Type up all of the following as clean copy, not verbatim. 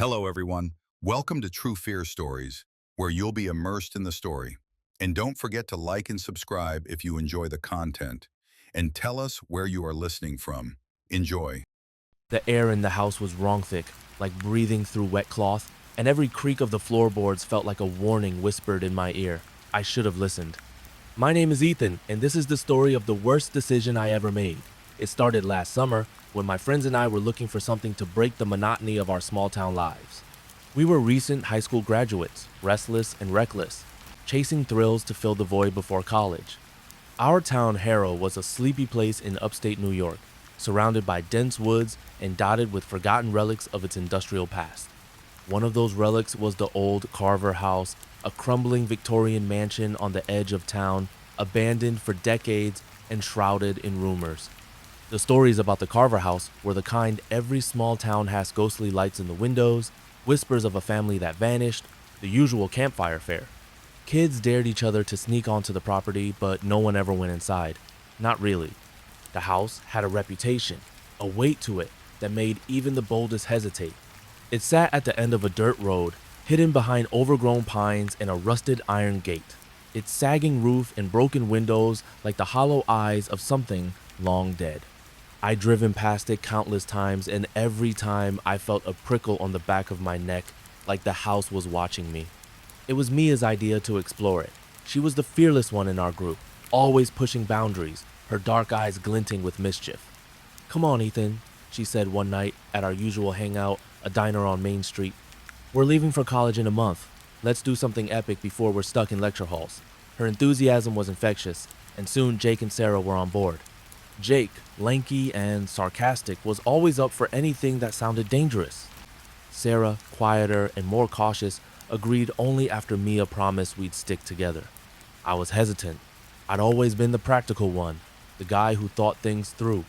Hello, everyone. Welcome to True Fear Stories, where you'll be immersed in the story. And don't forget to like and subscribe if you enjoy the content. And tell us where you are listening from. Enjoy. The air in the house was wrong thick, like breathing through wet cloth, and every creak of the floorboards felt like a warning whispered in my ear. I should have listened. My name is Ethan, and this is the story of the worst decision I ever made. It started last summer when my friends and I were looking for something to break the monotony of our small town lives. We were recent high school graduates, restless and reckless, chasing thrills to fill the void before college. Our town, Harrow, was a sleepy place in upstate New York, surrounded by dense woods and dotted with forgotten relics of its industrial past. One of those relics was the old Carver House, a crumbling Victorian mansion on the edge of town, abandoned for decades and shrouded in rumors. The stories about the Carver House were the kind every small town has: ghostly lights in the windows, whispers of a family that vanished, the usual campfire fare. Kids dared each other to sneak onto the property, but no one ever went inside. Not really. The house had a reputation, a weight to it that made even the boldest hesitate. It sat at the end of a dirt road, hidden behind overgrown pines and a rusted iron gate, its sagging roof and broken windows like the hollow eyes of something long dead. I'd driven past it countless times, and every time I felt a prickle on the back of my neck, like the house was watching me. It was Mia's idea to explore it. She was the fearless one in our group, always pushing boundaries, her dark eyes glinting with mischief. "Come on, Ethan," she said one night at our usual hangout, a diner on Main Street. "We're leaving for college in a month. Let's do something epic before we're stuck in lecture halls." Her enthusiasm was infectious, and soon Jake and Sarah were on board. Jake, lanky and sarcastic, was always up for anything that sounded dangerous. Sarah, quieter and more cautious, agreed only after Mia promised we'd stick together. I was hesitant. I'd always been the practical one, the guy who thought things through.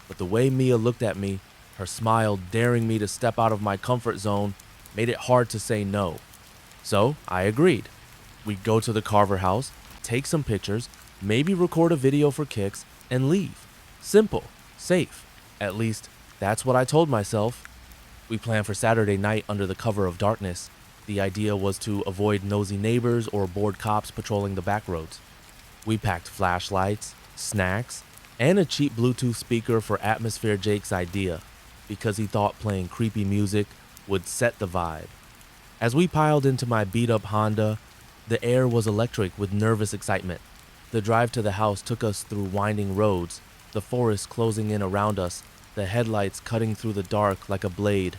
But the way Mia looked at me, her smile daring me to step out of my comfort zone, made it hard to say no. So I agreed. We'd go to the Carver House, take some pictures, maybe record a video for kicks, and leave. Simple, safe. At least, that's what I told myself. We planned for Saturday night under the cover of darkness. The idea was to avoid nosy neighbors or bored cops patrolling the back roads. We packed flashlights, snacks, and a cheap Bluetooth speaker for Atmosphere Jake's idea, because he thought playing creepy music would set the vibe. As we piled into my beat-up Honda, the air was electric with nervous excitement. The drive to the house took us through winding roads, the forest closing in around us, the headlights cutting through the dark like a blade.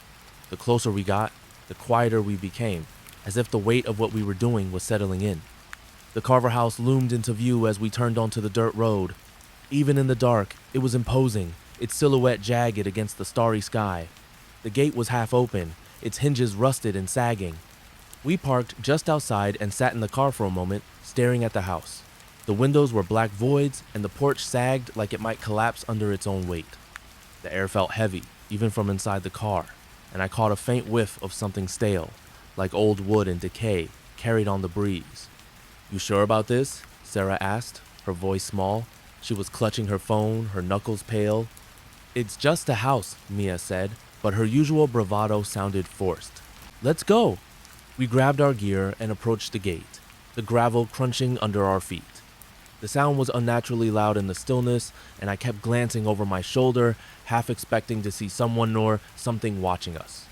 The closer we got, the quieter we became, as if the weight of what we were doing was settling in. The Carver House loomed into view as we turned onto the dirt road. Even in the dark, it was imposing, its silhouette jagged against the starry sky. The gate was half open, its hinges rusted and sagging. We parked just outside and sat in the car for a moment, staring at the house. The windows were black voids, and the porch sagged like it might collapse under its own weight. The air felt heavy, even from inside the car, and I caught a faint whiff of something stale, like old wood in decay, carried on the breeze. "You sure about this?" Sarah asked, her voice small. She was clutching her phone, her knuckles pale. "It's just a house," Mia said, but her usual bravado sounded forced. "Let's go." We grabbed our gear and approached the gate, the gravel crunching under our feet. The sound was unnaturally loud in the stillness, and I kept glancing over my shoulder, half expecting to see someone or something watching us.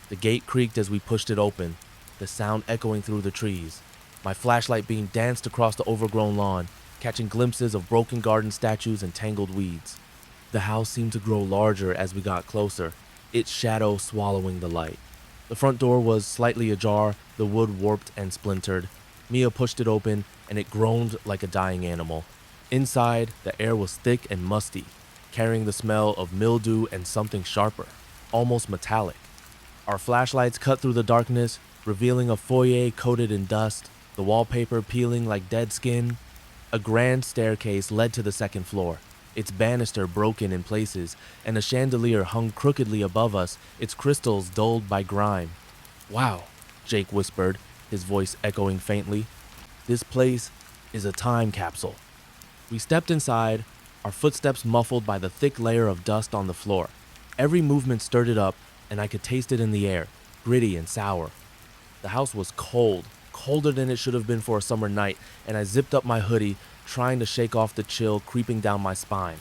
The gate creaked as we pushed it open, the sound echoing through the trees. My flashlight beam danced across the overgrown lawn, catching glimpses of broken garden statues and tangled weeds. The house seemed to grow larger as we got closer, its shadow swallowing the light. The front door was slightly ajar, the wood warped and splintered. Mia pushed it open, and it groaned like a dying animal. Inside, the air was thick and musty, carrying the smell of mildew and something sharper, almost metallic. Our flashlights cut through the darkness, revealing a foyer coated in dust, the wallpaper peeling like dead skin. A grand staircase led to the second floor, its banister broken in places, and a chandelier hung crookedly above us, its crystals dulled by grime. "Wow," Jake whispered, his voice echoing faintly. "This place is a time capsule." We stepped inside, our footsteps muffled by the thick layer of dust on the floor. Every movement stirred it up, and I could taste it in the air. gritty and sour. The house was cold, colder than it should have been for a summer night, and I zipped up my hoodie, trying to shake off the chill creeping down my spine.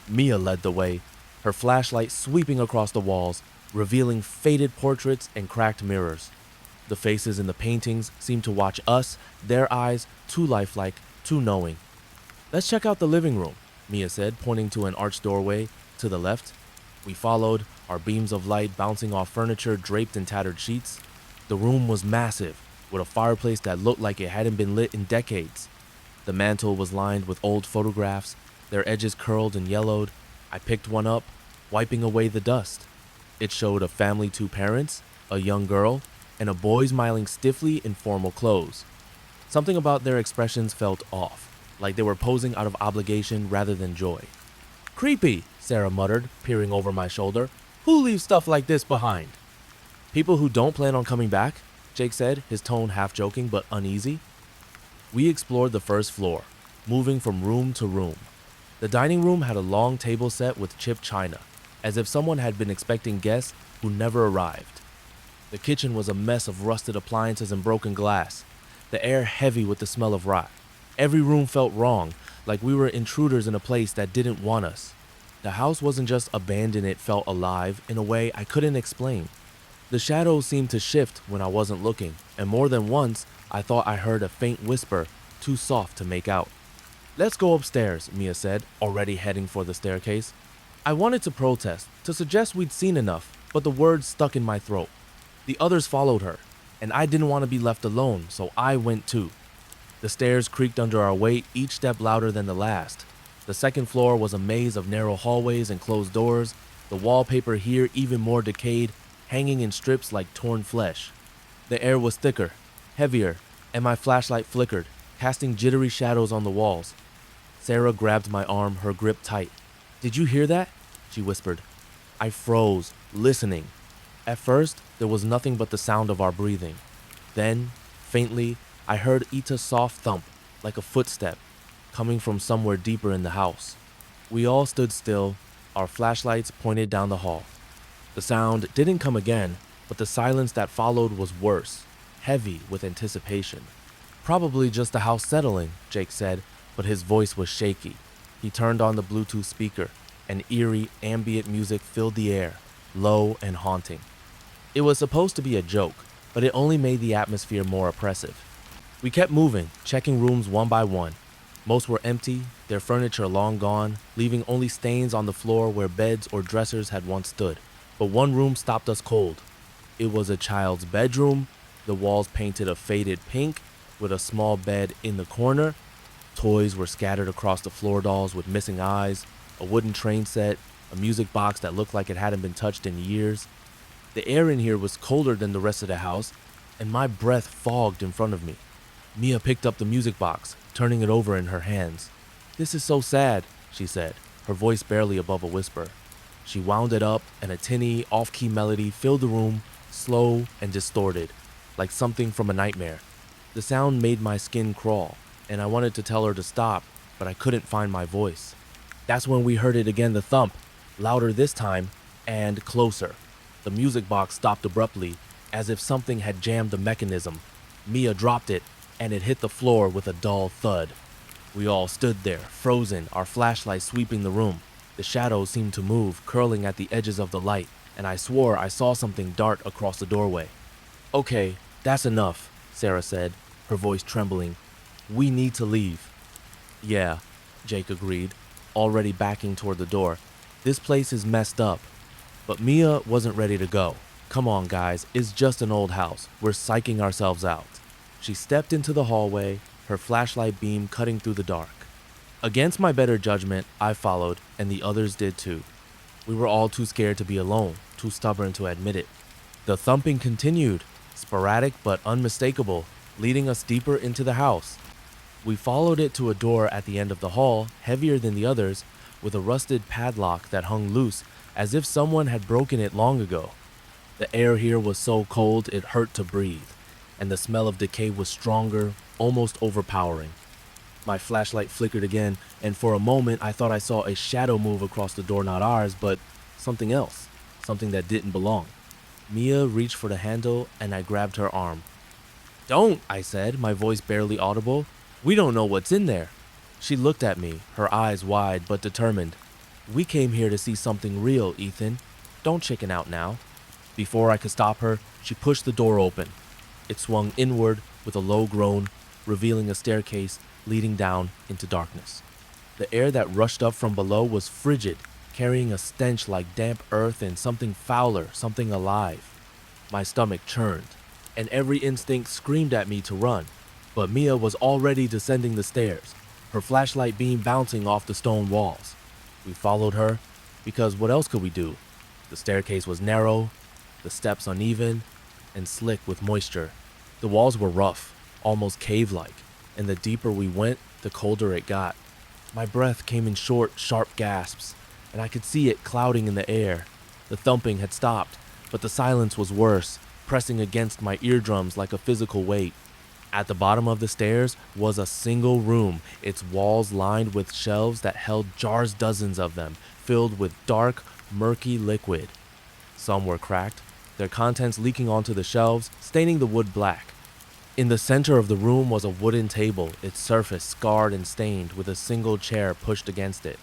Mia led the way, her flashlight sweeping across the walls, revealing faded portraits and cracked mirrors. The faces in the paintings seemed to watch us, their eyes too lifelike, too knowing. "Let's check out the living room," Mia said, pointing to an arched doorway to the left. We followed, our beams of light bouncing off furniture draped in tattered sheets. The room was massive, with a fireplace that looked like it hadn't been lit in decades. The mantel was lined with old photographs, their edges curled and yellowed. I picked one up, wiping away the dust. It showed a family, 2 parents, a young girl, and a boy smiling stiffly in formal clothes. Something about their expressions felt off, like they were posing out of obligation rather than joy. "Creepy," Sarah muttered, peering over my shoulder. "Who leaves stuff like this behind?" "People who don't plan on coming back," Jake said, his tone half joking but uneasy. We explored the first floor, moving from room to room. The dining room had a long table set with chipped china, as if someone had been expecting guests who never arrived. The kitchen was a mess of rusted appliances and broken glass, the air heavy with the smell of rot. Every room felt wrong, like we were intruders in a place that didn't want us. The house wasn't just abandoned, it felt alive in a way I couldn't explain. The shadows seemed to shift when I wasn't looking, and more than once, I thought I heard a faint whisper, too soft to make out. "Let's go upstairs," Mia said, already heading for the staircase. I wanted to protest, to suggest we'd seen enough, but the words stuck in my throat. The others followed her, and I didn't want to be left alone, so I went too. The stairs creaked under our weight, each step louder than the last. The second floor was a maze of narrow hallways and closed doors, the wallpaper here even more decayed, hanging in strips like torn flesh. The air was thicker, heavier, and my flashlight flickered, casting jittery shadows on the walls. Sarah grabbed my arm, her grip tight. "Did you hear that?" she whispered. I froze, listening. At first, there was nothing but the sound of our breathing. Then, faintly, I heard Ita's soft thump, like a footstep, coming from somewhere deeper in the house. We all stood still, our flashlights pointed down the hall. The sound didn't come again, but the silence that followed was worse, heavy with anticipation. "Probably just the house settling," Jake said, but his voice was shaky. He turned on the Bluetooth speaker, and eerie, ambient music filled the air, low and haunting. It was supposed to be a joke, but it only made the atmosphere more oppressive. We kept moving, checking rooms one by one. Most were empty, their furniture long gone, leaving only stains on the floor where beds or dressers had once stood. But one room stopped us cold. It was a child's bedroom, the walls painted a faded pink, with a small bed in the corner. Toys were scattered across the floor dolls with missing eyes, a wooden train set, a music box that looked like it hadn't been touched in years. The air in here was colder than the rest of the house, and my breath fogged in front of me. Mia picked up the music box, turning it over in her hands. "This is so sad," she said, her voice barely above a whisper. She wound it up, and a tinny, off-key melody filled the room, slow and distorted, like something from a nightmare. The sound made my skin crawl, and I wanted to tell her to stop, but I couldn't find my voice. That's when we heard it again, the thump, louder this time, and closer. The music box stopped abruptly, as if something had jammed the mechanism. Mia dropped it, and it hit the floor with a dull thud. We all stood there, frozen, our flashlights sweeping the room. The shadows seemed to move, curling at the edges of the light, and I swore I saw something dart across the doorway. "Okay, that's enough," Sarah said, her voice trembling. "We need to leave." "Yeah," Jake agreed, already backing toward the door. "This place is messed up." But Mia wasn't ready to go. "Come on, guys, it's just an old house. We're psyching ourselves out." She stepped into the hallway, her flashlight beam cutting through the dark. Against my better judgment, I followed, and the others did too. We were all too scared to be alone, too stubborn to admit it. The thumping continued, sporadic but unmistakable, leading us deeper into the house. We followed it to a door at the end of the hall, heavier than the others, with a rusted padlock that hung loose, as if someone had broken it long ago. The air here was so cold it hurt to breathe, and the smell of decay was stronger, almost overpowering. My flashlight flickered again, and for a moment I thought I saw a shadow move across the door, not ours, but something else, something that didn't belong. Mia reached for the handle and I grabbed her arm. "Don't," I said, my voice barely audible. "We don't know what's in there." She looked at me, her eyes wide but determined. "We came here to see something real, Ethan. Don't chicken out now." Before I could stop her, she pushed the door open. It swung inward with a low groan, revealing a staircase leading down into darkness. The air that rushed up from below was frigid, carrying a stench like damp earth and something fouler, something alive. My stomach churned, and every instinct screamed at me to run. But Mia was already descending the stairs, her flashlight beam bouncing off the stone walls. We followed her, because what else could we do? The staircase was narrow, the steps uneven, and slick with moisture. The walls were rough, almost cave-like, and the deeper we went, the colder it got. My breath came in short, sharp gasps, and I could see it clouding in the air. The thumping had stopped, but the silence was worse, pressing against my eardrums like a physical weight. At the bottom of the stairs was a single room, its walls lined with shelves that held jars, dozens of them, filled with dark, murky liquid. Some were cracked, their contents leaking onto the shelves, staining the wood black. In the center of the room was a wooden table, its surface scarred and stained, with a single chair pushed against it.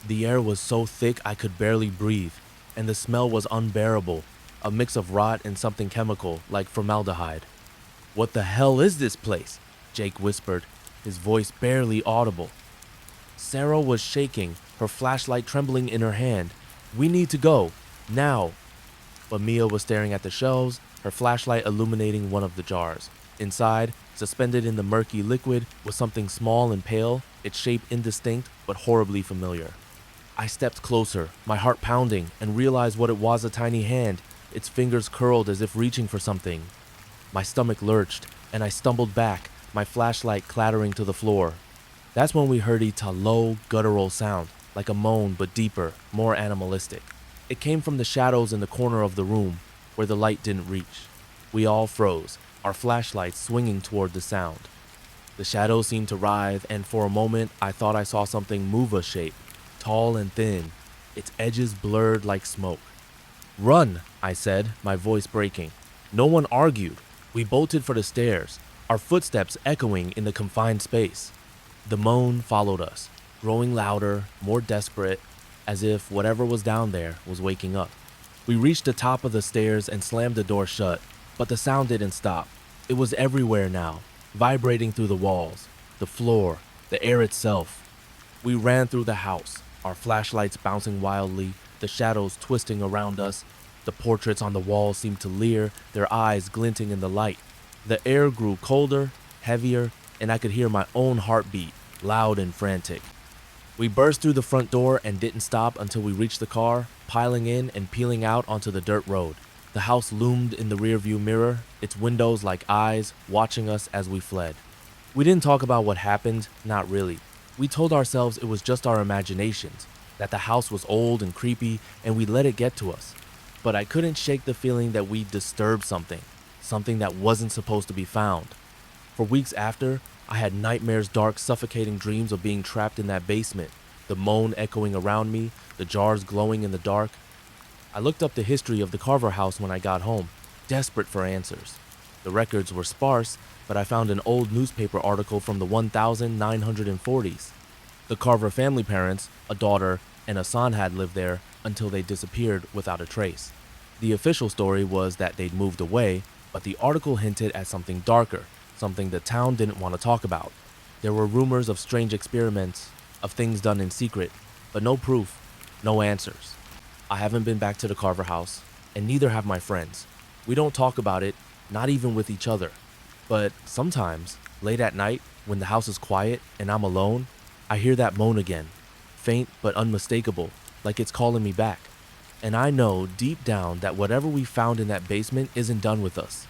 The air was so thick I could barely breathe, and the smell was unbearable, a mix of rot and something chemical, like formaldehyde. "What the hell is this place?" Jake whispered, his voice barely audible. Sarah was shaking, her flashlight trembling in her hand. "We need to go, now." But Mia was staring at the shelves, her flashlight illuminating one of the jars. Inside, suspended in the murky liquid, was something small and pale, its shape indistinct but horribly familiar. I stepped closer, my heart pounding, and realized what it was: a tiny hand, its fingers curled as if reaching for something. My stomach lurched, and I stumbled back, my flashlight clattering to the floor. That's when we heard a low, guttural sound, like a moan but deeper, more animalistic. It came from the shadows in the corner of the room, where the light didn't reach. We all froze, our flashlights swinging toward the sound. The shadows seemed to writhe, and for a moment I thought I saw something move a shape, tall and thin, its edges blurred like smoke. "Run," I said, my voice breaking. No one argued. We bolted for the stairs, our footsteps echoing in the confined space. The moan followed us, growing louder, more desperate, as if whatever was down there was waking up. We reached the top of the stairs and slammed the door shut, but the sound didn't stop. It was everywhere now, vibrating through the walls, the floor, the air itself. We ran through the house, our flashlights bouncing wildly, the shadows twisting around us. The portraits on the walls seemed to leer, their eyes glinting in the light. The air grew colder, heavier, and I could hear my own heartbeat, loud and frantic. We burst through the front door and didn't stop until we reached the car, piling in and peeling out onto the dirt road. The house loomed in the rearview mirror, its windows like eyes, watching us as we fled. We didn't talk about what happened, not really. We told ourselves it was just our imaginations, that the house was old and creepy, and we let it get to us. But I couldn't shake the feeling that we disturbed something that wasn't supposed to be found. For weeks after, I had nightmares, dark, suffocating dreams of being trapped in that basement, the moan echoing around me, the jars glowing in the dark. I looked up the history of the Carver house when I got home, desperate for answers. The records were sparse, but I found an old newspaper article from the 1940s. The Carver family parents, a daughter, and a son had lived there until they disappeared without a trace. The official story was that they'd moved away, but the article hinted at something darker, something the town didn't want to talk about. There were rumors of strange experiments, of things done in secret, but no proof, no answers. I haven't been back to the Carver house, and neither have my friends. We don't talk about it, not even with each other. But sometimes, late at night, when the house is quiet and I'm alone, I hear that moan again, faint but unmistakable, like it's calling me back. And I know deep down that whatever we found in that basement isn't done with us.